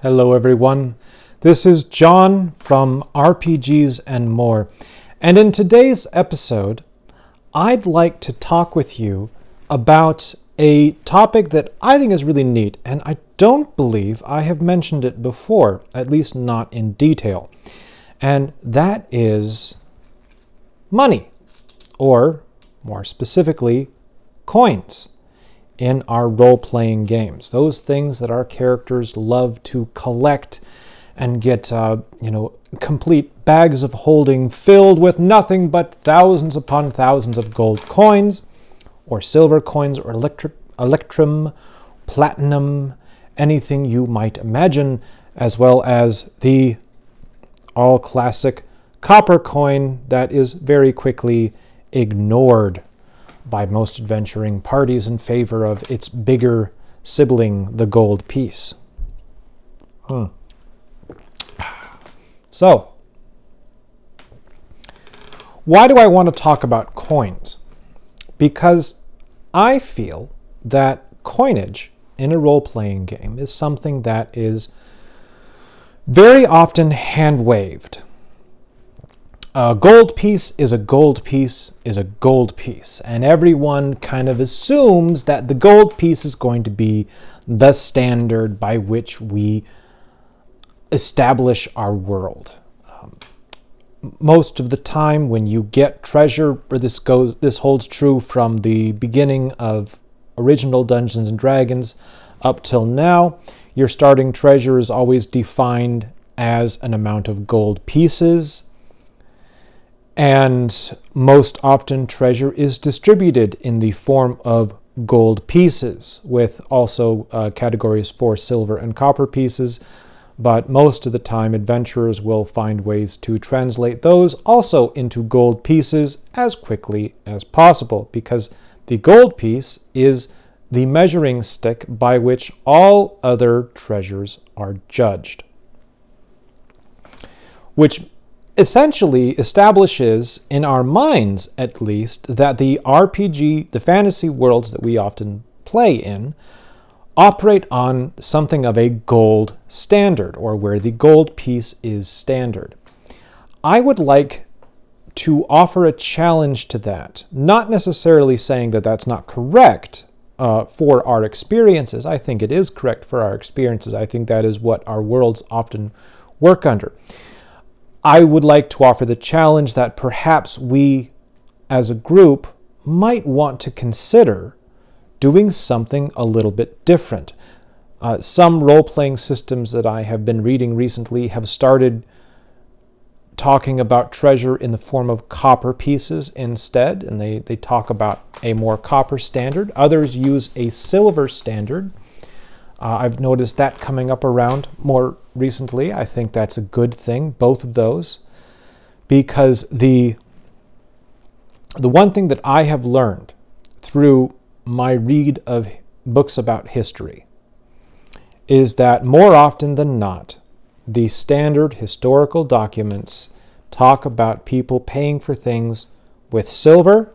Hello everyone, this is John from RPGs and More, and in today's episode I'd like to talk with you about a topic that I think is really neat, and I don't believe I have mentioned it before, at least not in detail, and that is money, or more specifically, coins. In our role-playing games, those things that our characters love to collect and get, complete bags of holding filled with nothing but thousands upon thousands of gold coins, or silver coins, or electrum, platinum, anything you might imagine, as well as the all-classic copper coin that is very quickly ignored by most adventuring parties in favor of its bigger sibling, the gold piece. So, why do I want to talk about coins? Because I feel that coinage in a role-playing game is something that is very often hand-waved. A gold piece is a gold piece is a gold piece, and everyone kind of assumes that the gold piece is going to be the standard by which we establish our world. Most of the time when you get treasure, or this holds true from the beginning of original Dungeons & Dragons up till now, your starting treasure is always defined as an amount of gold pieces. And most often treasure is distributed in the form of gold pieces, with also categories for silver and copper pieces. But most of the time adventurers will find ways to translate those also into gold pieces as quickly as possible, because the gold piece is the measuring stick by which all other treasures are judged. Which essentially establishes, in our minds at least, that the RPG, the fantasy worlds that we often play in, operate on something of a gold standard, or where the gold piece is standard. I would like to offer a challenge to that, not necessarily saying that that's not correct for our experiences. I think it is correct for our experiences. I think that is what our worlds often work under. I would like to offer the challenge that perhaps we, as a group, might want to consider doing something a little bit different. Some role-playing systems that I have been reading recently have started talking about treasure in the form of copper pieces instead, and they talk about a more copper standard. Others use a silver standard. I've noticed that coming up around more recently. I think that's a good thing, both of those, because the one thing that I have learned through my read of books about history is that more often than not, the standard historical documents talk about people paying for things with silver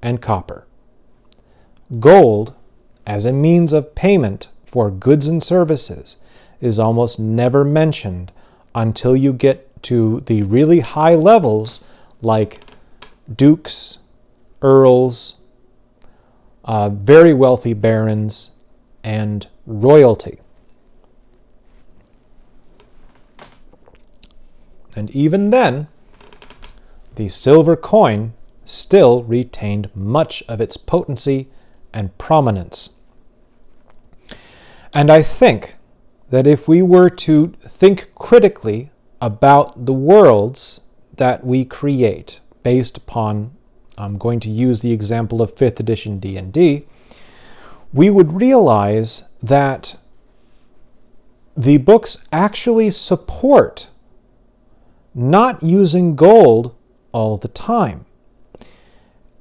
and copper. Gold, as a means of payment for goods and services, is almost never mentioned until you get to the really high levels like dukes, earls, very wealthy barons, and royalty. And even then, the silver coin still retained much of its potency and prominence. And I think that if we were to think critically about the worlds that we create based upon, I'm going to use the example of 5th edition D&D, we would realize that the books actually support not using gold all the time.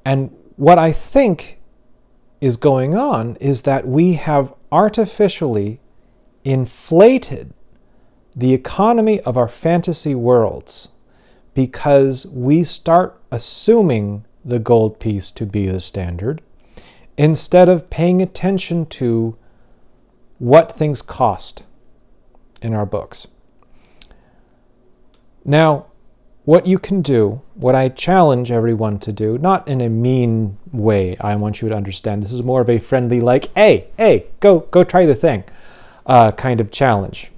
And what I think is going on is that we have artificially inflated the economy of our fantasy worlds because we start assuming the gold piece to be the standard instead of paying attention to what things cost in our books. Now, what you can do, what I challenge everyone to do, not in a mean way, I want you to understand, this is more of a friendly, like, hey, go try the thing, kind of challenge.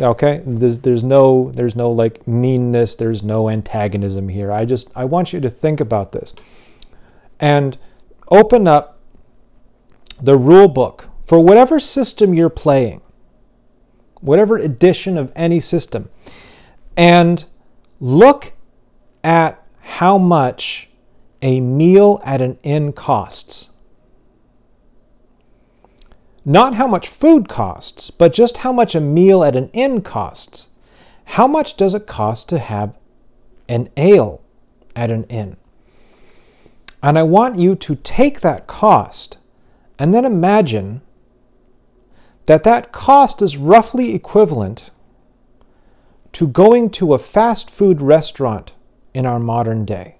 Okay, there's no like meanness, there's no antagonism here. I want you to think about this and open up the rule book for whatever system you're playing, whatever edition of any system, and look at how much a meal at an inn costs. Not how much food costs, but just how much a meal at an inn costs. How much does it cost to have an ale at an inn? And I want you to take that cost and then imagine that that cost is roughly equivalent to going to a fast food restaurant in our modern day.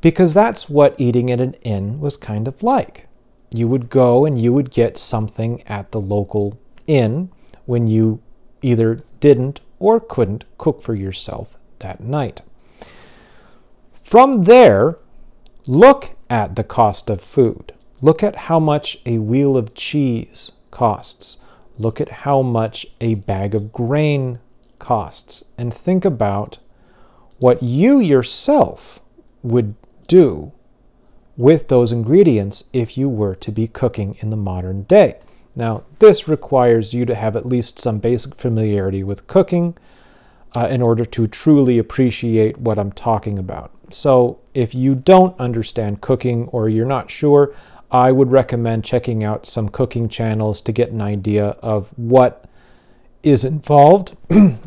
Because that's what eating at an inn was kind of like. You would go and you would get something at the local inn when you either didn't or couldn't cook for yourself that night. From there, look at the cost of food. Look at how much a wheel of cheese costs. Look at how much a bag of grain costs. And think about what you yourself would do with those ingredients if you were to be cooking in the modern day. Now, this requires you to have at least some basic familiarity with cooking in order to truly appreciate what I'm talking about. So if you don't understand cooking or you're not sure, I would recommend checking out some cooking channels to get an idea of what is involved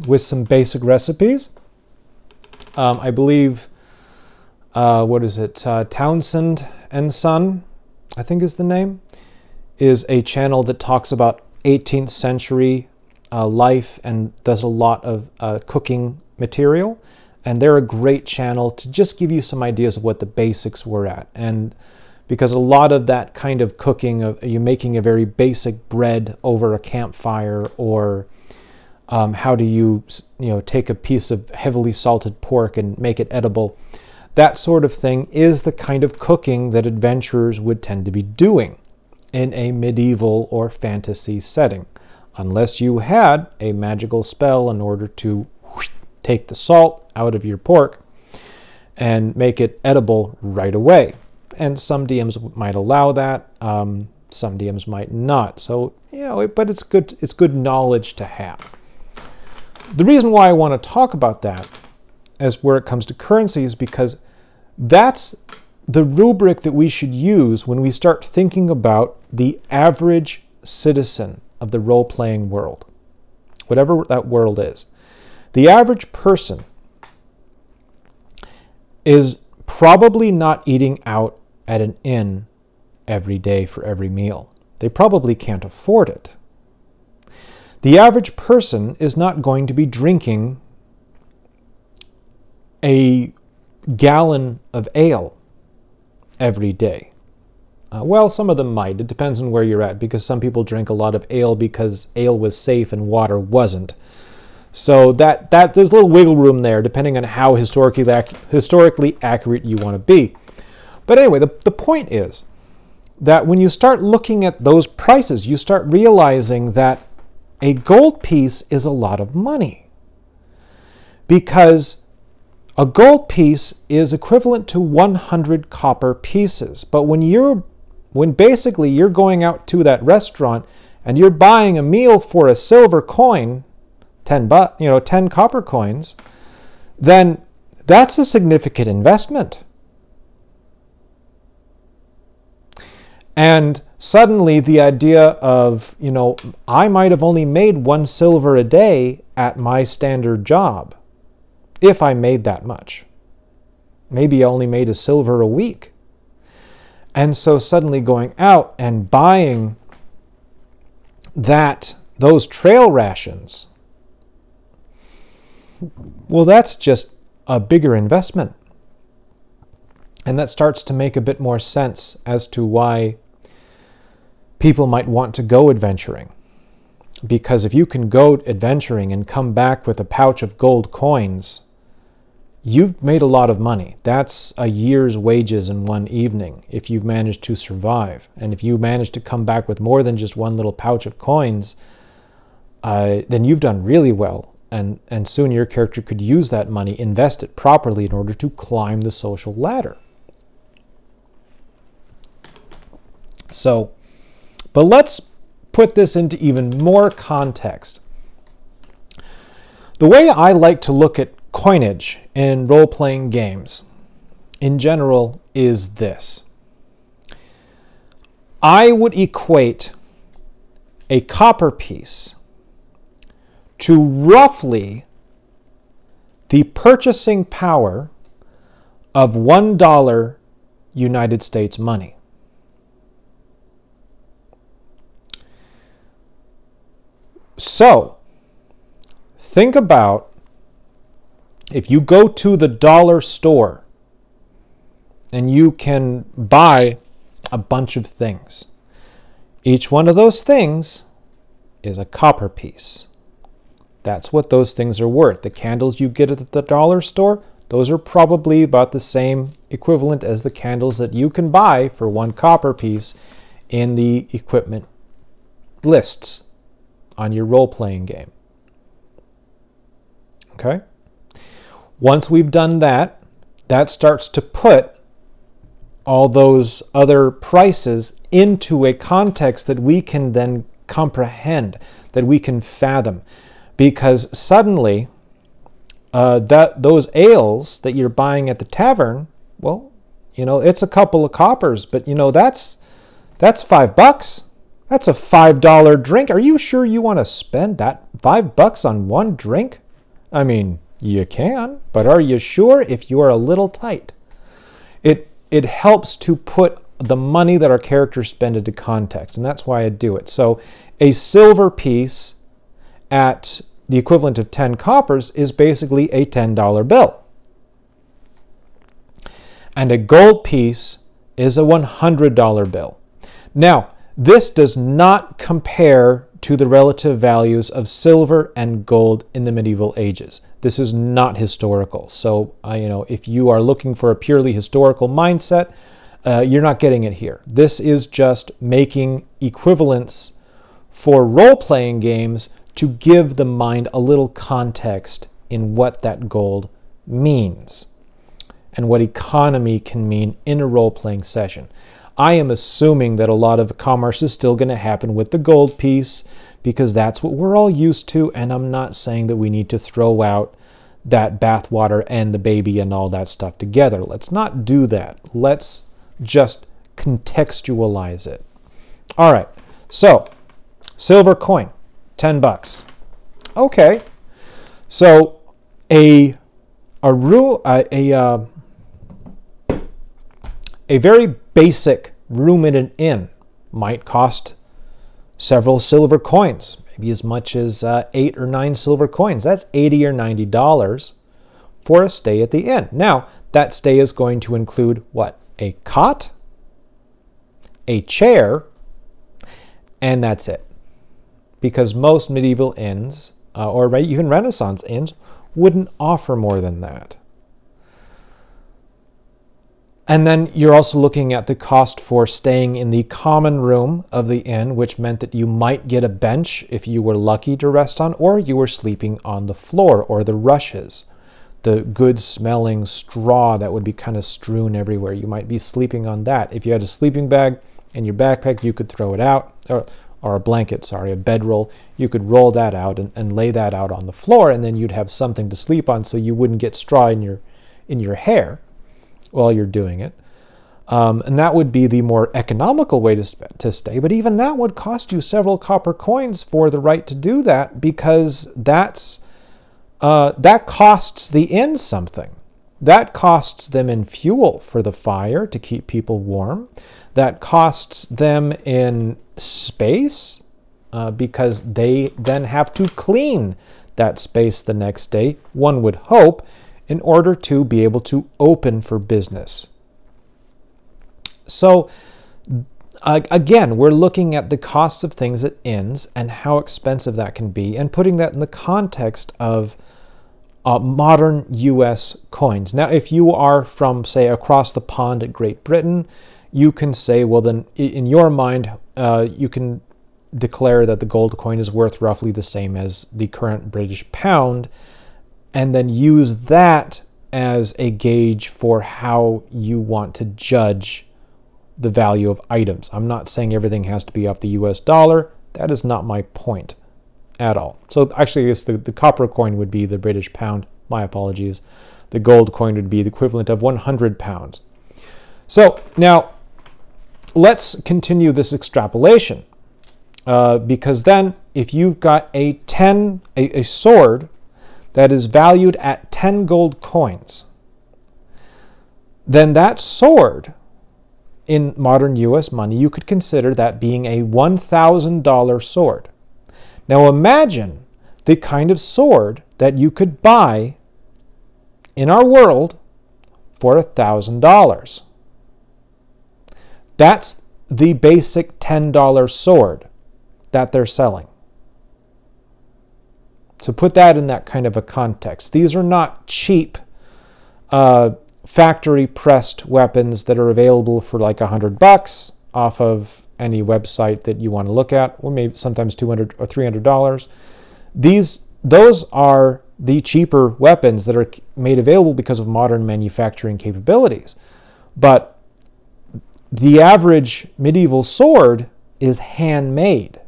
with some basic recipes. I believe Townsend and Son, I think is the name, is a channel that talks about 18th century life and does a lot of cooking material. And they're a great channel to just give you some ideas of what the basics were at. And because a lot of that kind of cooking, of you making a very basic bread over a campfire, or how do you take a piece of heavily salted pork and make it edible, that sort of thing is the kind of cooking that adventurers would tend to be doing in a medieval or fantasy setting, unless you had a magical spell in order to take the salt out of your pork and make it edible right away. And some DMs might allow that, some DMs might not. So, but it's good knowledge to have. The reason why I want to talk about that as where it comes to currency is because that's the rubric that we should use when we start thinking about the average citizen of the role-playing world, whatever that world is. The average person is probably not eating out at an inn every day for every meal. They probably can't afford it. The average person is not going to be drinking a gallon of ale every day. Well, some of them might. It depends on where you're at, because some people drink a lot of ale because ale was safe and water wasn't. So that there's a little wiggle room there, depending on how historically accurate you want to be. But anyway, the point is that when you start looking at those prices, you start realizing that a gold piece is a lot of money, because a gold piece is equivalent to 100 copper pieces. But when basically you're going out to that restaurant and you're buying a meal for a silver coin, 10 copper coins, then that's a significant investment. And suddenly the idea of, I might have only made 1 silver a day at my standard job, if I made that much. Maybe I only made a silver a week. And so suddenly going out and buying those trail rations, well, that's just a bigger investment. And that starts to make a bit more sense as to why people might want to go adventuring. Because if you can go adventuring and come back with a pouch of gold coins, you've made a lot of money. That's a year's wages in one evening if you've managed to survive. And if you manage to come back with more than just one little pouch of coins, then you've done really well. And soon your character could use that money, invest it properly in order to climb the social ladder. So, but let's put this into even more context. The way I like to look at coinage in role-playing games in general is this. I would equate a copper piece to roughly the purchasing power of $1 United States money. So, think about if you go to the dollar store and you can buy a bunch of things. Each one of those things is a copper piece. That's what those things are worth. The candles you get at the dollar store, those are probably about the same equivalent as the candles that you can buy for one copper piece in the equipment lists on your role-playing game. Okay? Once we've done that, that starts to put all those other prices into a context that we can then comprehend, that we can fathom. Because suddenly, those ales that you're buying at the tavern, well, you know, it's a couple of coppers, but you know, that's $5. That's a $5 drink. Are you sure you want to spend that $5 on one drink? I mean, you can, but are you sure if you are a little tight? It helps to put the money that our characters spend into context, and that's why I do it. So a silver piece at the equivalent of 10 coppers is basically a $10 bill. And a gold piece is a $100 bill. Now, this does not compare to the relative values of silver and gold in the medieval ages. This is not historical. So, you know, if you are looking for a purely historical mindset, you're not getting it here. This is just making equivalents for role-playing games to give the mind a little context in what that gold means and what economy can mean in a role-playing session. I am assuming that a lot of commerce is still going to happen with the gold piece because that's what we're all used to, and I'm not saying that we need to throw out that bathwater and the baby and all that stuff together. Let's not do that. Let's just contextualize it. All right, so silver coin, $10. Okay, so a very basic room in an inn might cost several silver coins, maybe as much as 8 or 9 silver coins. That's $80 or $90 for a stay at the inn. Now, that stay is going to include what? A cot, a chair, and that's it. Because most medieval inns, or even Renaissance inns, wouldn't offer more than that. And then you're also looking at the cost for staying in the common room of the inn, which meant that you might get a bench if you were lucky to rest on, or you were sleeping on the floor or the rushes, the good smelling straw that would be kind of strewn everywhere. You might be sleeping on that. If you had a sleeping bag in your backpack, you could throw it out, or a blanket, sorry, a bedroll. You could roll that out and lay that out on the floor, and then you'd have something to sleep on so you wouldn't get straw in your hair while you're doing it. And that would be the more economical way to stay. But even that would cost you several copper coins for the right to do that, because that costs the inn something. That costs them in fuel for the fire to keep people warm. That costs them in space because they then have to clean that space the next day, one would hope, in order to be able to open for business. So again, we're looking at the cost of things at inns and how expensive that can be, and putting that in the context of modern US coins. Now, if you are from, say, across the pond at Great Britain, you can say, well, then in your mind, you can declare that the gold coin is worth roughly the same as the current British pound, and then use that as a gauge for how you want to judge the value of items. I'm not saying everything has to be off the US dollar. That is not my point at all. So actually, I guess the copper coin would be the British pound. My apologies. The gold coin would be the equivalent of 100 pounds. So now let's continue this extrapolation, because then if you've got a sword that is valued at 10 gold coins, then that sword in modern US money, you could consider that being a $1,000 sword. Now imagine the kind of sword that you could buy in our world for $1,000. That's the basic $10 sword that they're selling. So put that in that kind of a context. These are not cheap factory pressed weapons that are available for like $100 off of any website that you want to look at, or maybe sometimes $200 or $300. Those are the cheaper weapons that are made available because of modern manufacturing capabilities. But the average medieval sword is handmade.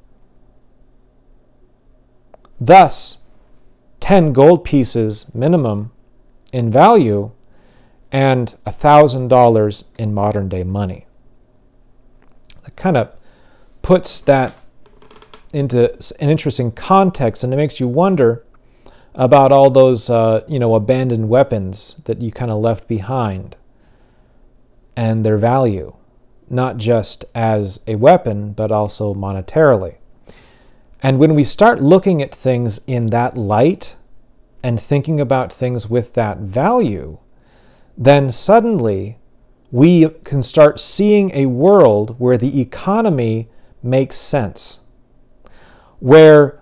Thus, 10 gold pieces minimum in value and $1,000 in modern day money. That kind of puts that into an interesting context, and it makes you wonder about all those abandoned weapons that you kind of left behind and their value, not just as a weapon, but also monetarily. And when we start looking at things in that light and thinking about things with that value, then suddenly we can start seeing a world where the economy makes sense, where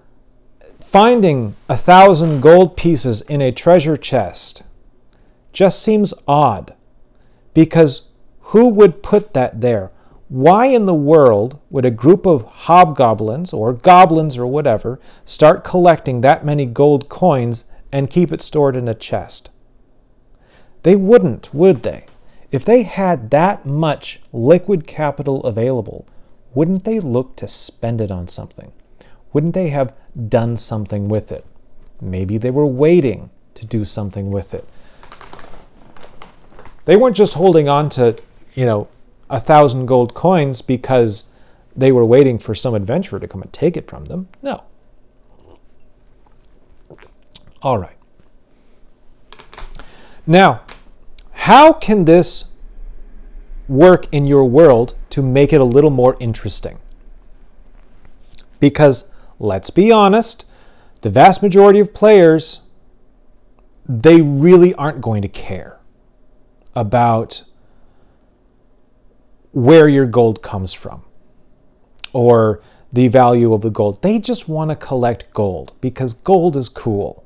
finding 1,000 gold pieces in a treasure chest just seems odd, because who would put that there? Why in the world would a group of hobgoblins or goblins or whatever start collecting that many gold coins and keep it stored in a chest? They wouldn't, would they? If they had that much liquid capital available, wouldn't they look to spend it on something? Wouldn't they have done something with it? Maybe they were waiting to do something with it. They weren't just holding on to, 1,000 gold coins because they were waiting for some adventurer to come and take it from them. No. All right. Now, how can this work in your world to make it a little more interesting? Because let's be honest, the vast majority of players, they really aren't going to care about where your gold comes from or the value of the gold. They just want to collect gold because gold is cool.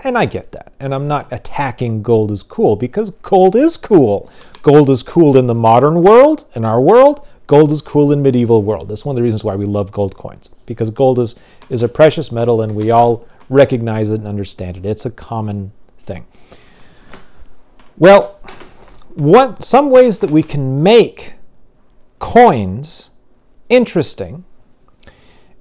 And I get that. And I'm not attacking gold is cool, because gold is cool. Gold is cool in the modern world, in our world. Gold is cool in medieval world. That's one of the reasons why we love gold coins, because gold is a precious metal and we all recognize it and understand it. It's a common thing. Well, some ways that we can make coins interesting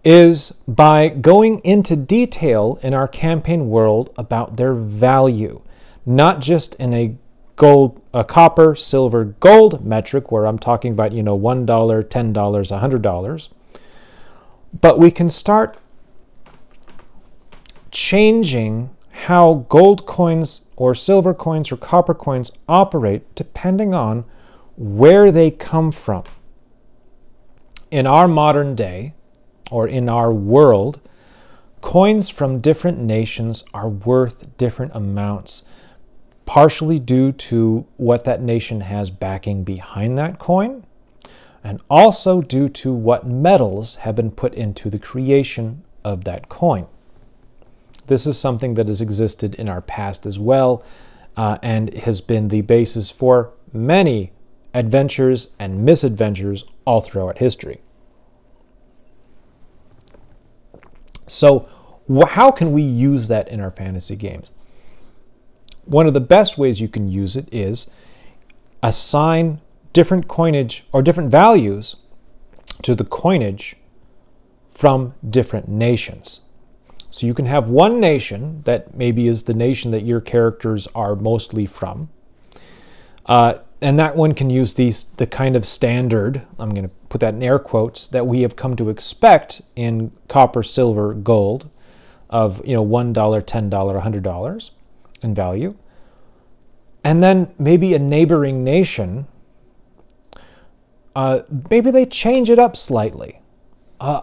is by going into detail in our campaign world about their value, not just in a copper, silver, gold metric where I'm talking about, $1, $10, $100, but we can start changing how gold coins or silver coins or copper coins operate depending on where they come from. In our modern day, or in our world, coins from different nations are worth different amounts, partially due to what that nation has backing behind that coin, and also due to what metals have been put into the creation of that coin. This is something that has existed in our past as well, and has been the basis for many adventures and misadventures all throughout history. So, how can we use that in our fantasy games? One of the best ways you can use it is assign different coinage or different values to the coinage from different nations. So you can have one nation that maybe is the nation that your characters are mostly from. And that one can use the kind of standard, I'm going to put that in air quotes, that we have come to expect in copper, silver, gold of $1, $10, $100 in value. And then maybe a neighboring nation, maybe they change it up slightly.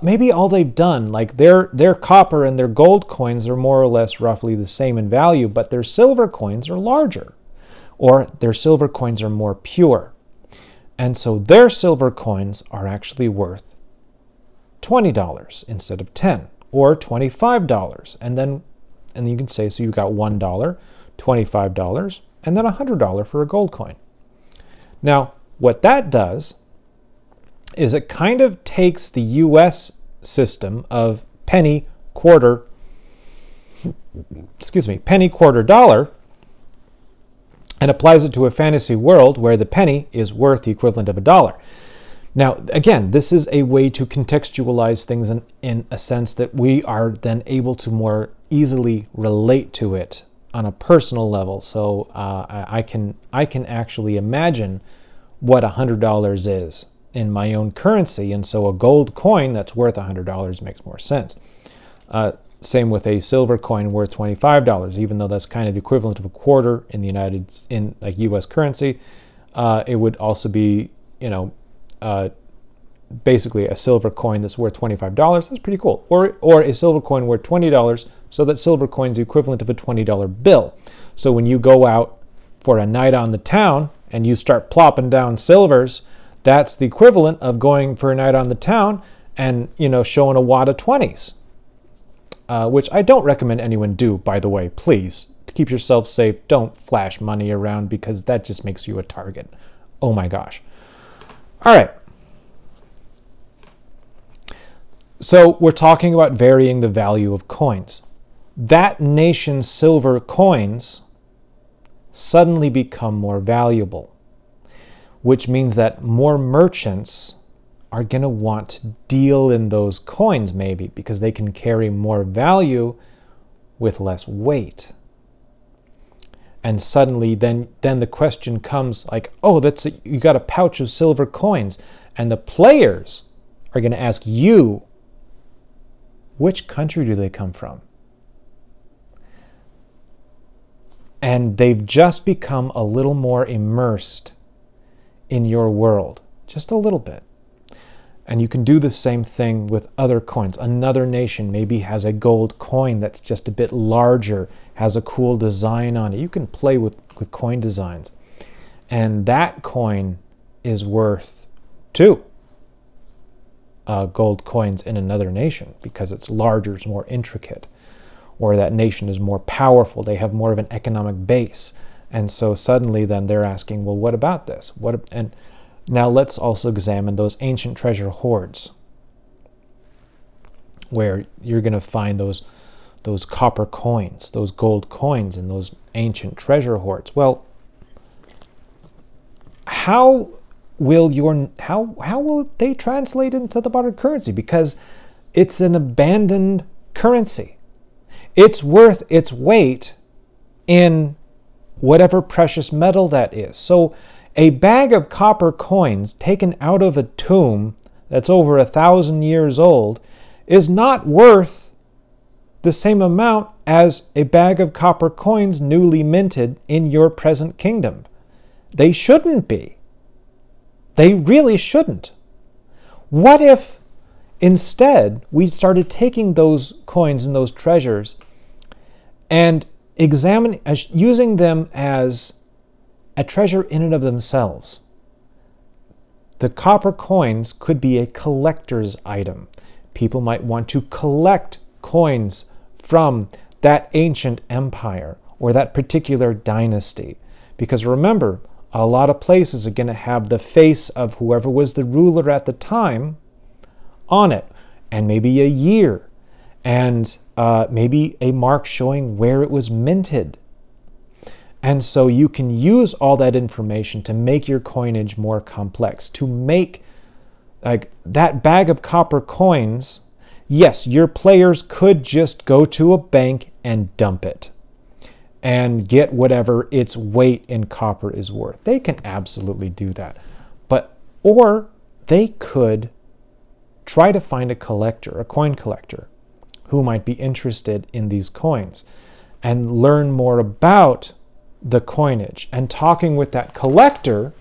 Maybe all they've done, like their copper and their gold coins are more or less roughly the same in value, but their silver coins are larger, or their silver coins are more pure. And so their silver coins are actually worth $20 instead of $10, or $25. And then you can say, so you got $1, $25, and then $100 for a gold coin. Now, what that does is it kind of takes the US system of penny, quarter, dollar, and applies it to a fantasy world where the penny is worth the equivalent of a dollar. Now, again, this is a way to contextualize things in a sense that we are then able to more easily relate to it on a personal level. So I can actually imagine what $100 is in my own currency, and so a gold coin that's worth $100 makes more sense. Same with a silver coin worth $25, even though that's kind of the equivalent of a quarter in like U.S. currency. It would also be, basically a silver coin that's worth $25. That's pretty cool. Or a silver coin worth $20, so that silver coin is the equivalent of a $20 bill. So when you go out for a night on the town and you start plopping down silvers, that's the equivalent of going for a night on the town and, showing a wad of 20s. Which I don't recommend anyone do, by the way. Please, to keep yourself safe, don't flash money around, because that just makes you a target. Oh my gosh. All right. So we're talking about varying the value of coins. That nation's silver coins suddenly become more valuable, which means that more merchants are going to want to deal in those coins, maybe, because they can carry more value with less weight. And suddenly then the question comes like, oh, you got a pouch of silver coins. And the players are going to ask you, which country do they come from? And they've just become a little more immersed in your world, just a little bit. And you can do the same thing with other coins. Another nation maybe has a gold coin that's just a bit larger, has a cool design on it. You can play with coin designs. And that coin is worth 2 gold coins in another nation because it's larger, it's more intricate. Or that nation is more powerful. They have more of an economic base. And so suddenly then they're asking, well, what about this? And now let's also examine those ancient treasure hoards, where you're going to find those copper coins, those gold coins in those ancient treasure hoards. Well, how will they translate into the modern currency? Because it's an abandoned currency. It's worth its weight in whatever precious metal that is. So a bag of copper coins taken out of a tomb that's over 1,000 years old is not worth the same amount as a bag of copper coins newly minted in your present kingdom. They shouldn't be. They really shouldn't. What if instead we started taking those coins and those treasures and using them as a treasure in and of themselves? The copper coins could be a collector's item. People might want to collect coins from that ancient empire or that particular dynasty. Because remember, a lot of places are going to have the face of whoever was the ruler at the time on it, and maybe a year, and maybe a mark showing where it was minted. And so you can use all that information to make your coinage more complex, to make like that bag of copper coins. Yes, your players could just go to a bank and dump it and get whatever its weight in copper is worth. They can absolutely do that. Or they could try to find a collector, a coin collector, who might be interested in these coins and learn more about the coinage. And talking with that collector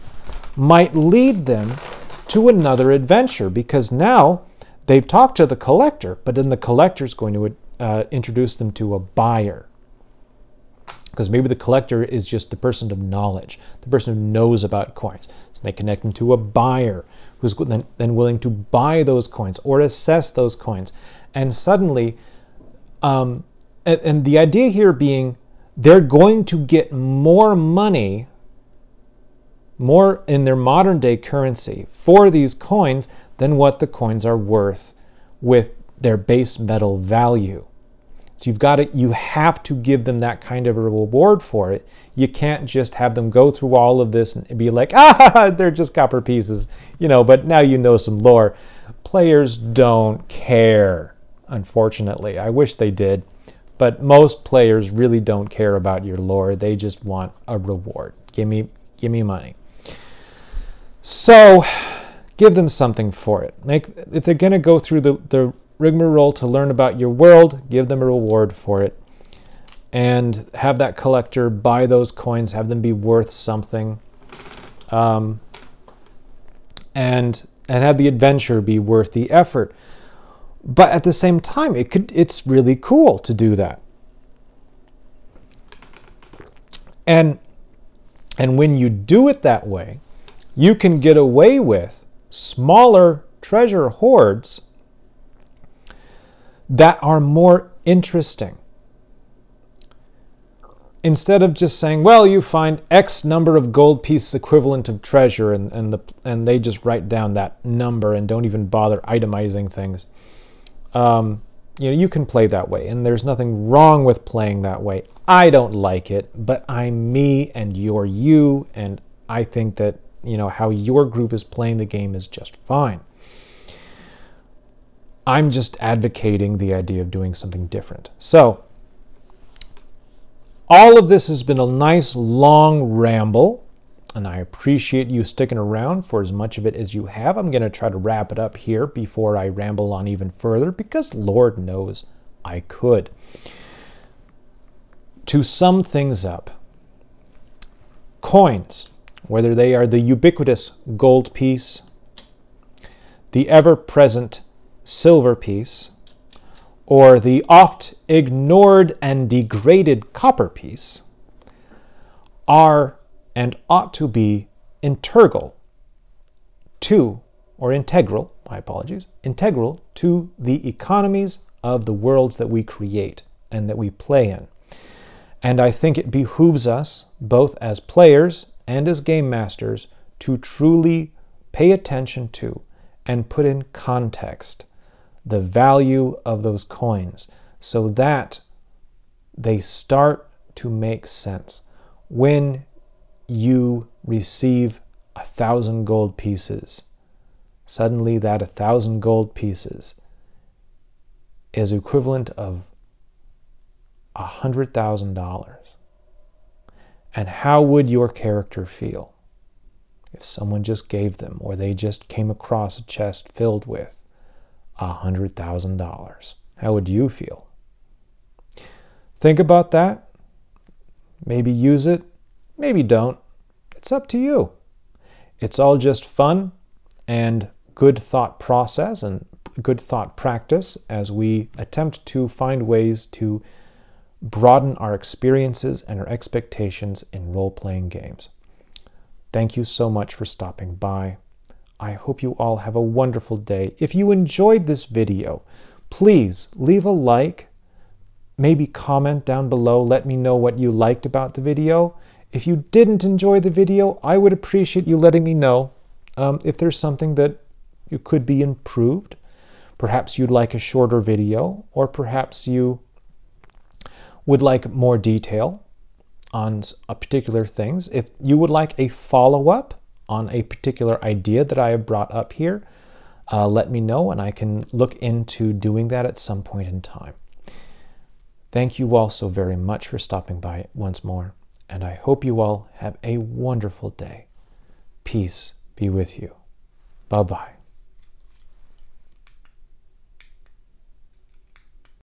might lead them to another adventure, because now they've talked to the collector, but then the collector is going to introduce them to a buyer. Because maybe the collector is just the person of knowledge, the person who knows about coins. So they connect them to a buyer who's then willing to buy those coins or assess those coins. And suddenly, and the idea here being, they're going to get more money, more in their modern day currency for these coins than what the coins are worth with their base metal value. So you have to give them that kind of a reward for it. You can't just have them go through all of this and be like, they're just copper pieces, but now you know some lore. Players don't care, unfortunately. I wish they did. But most players really don't care about your lore. They just want a reward. Give me money. So give them something for it. If they're going to go through the rigmarole to learn about your world, give them a reward for it. And have that collector buy those coins, have them be worth something. And have the adventure be worth the effort. But at the same time, it's really cool to do that. And when you do it that way, you can get away with smaller treasure hoards that are more interesting. Instead of just saying, well, you find X number of gold pieces equivalent of treasure, and they just write down that number and don't even bother itemizing things. You can play that way, and there's nothing wrong with playing that way. I don't like it, but I'm me and you're you, and I think that how your group is playing the game is just fine. I'm just advocating the idea of doing something different. So all of this has been a nice long ramble, and I appreciate you sticking around for as much of it as you have. I'm going to try to wrap it up here before I ramble on even further, because Lord knows I could. To sum things up, coins, whether they are the ubiquitous gold piece, the ever-present silver piece, or the oft ignored and degraded copper piece, are and ought to be integral to the economies of the worlds that we create and that we play in. And I think it behooves us, both as players and as game masters, to truly pay attention to and put in context the value of those coins so that they start to make sense. When you receive 1,000 gold pieces, suddenly that 1,000 gold pieces is equivalent of $100,000. And how would your character feel if someone just gave them, or they just came across a chest filled with $100,000? How would you feel? Think about that. Maybe use it. Maybe don't. It's up to you. It's all just fun and good thought process and good thought practice as we attempt to find ways to broaden our experiences and our expectations in role-playing games. Thank you so much for stopping by. I hope you all have a wonderful day. If you enjoyed this video, please leave a like, maybe comment down below, let me know what you liked about the video. If you didn't enjoy the video, I would appreciate you letting me know if there's something that you could be improved. Perhaps you'd like a shorter video, or perhaps you would like more detail on particular things. If you would like a follow-up on a particular idea that I have brought up here, let me know and I can look into doing that at some point in time. Thank you all so very much for stopping by once more, and I hope you all have a wonderful day. Peace be with you. Bye-bye.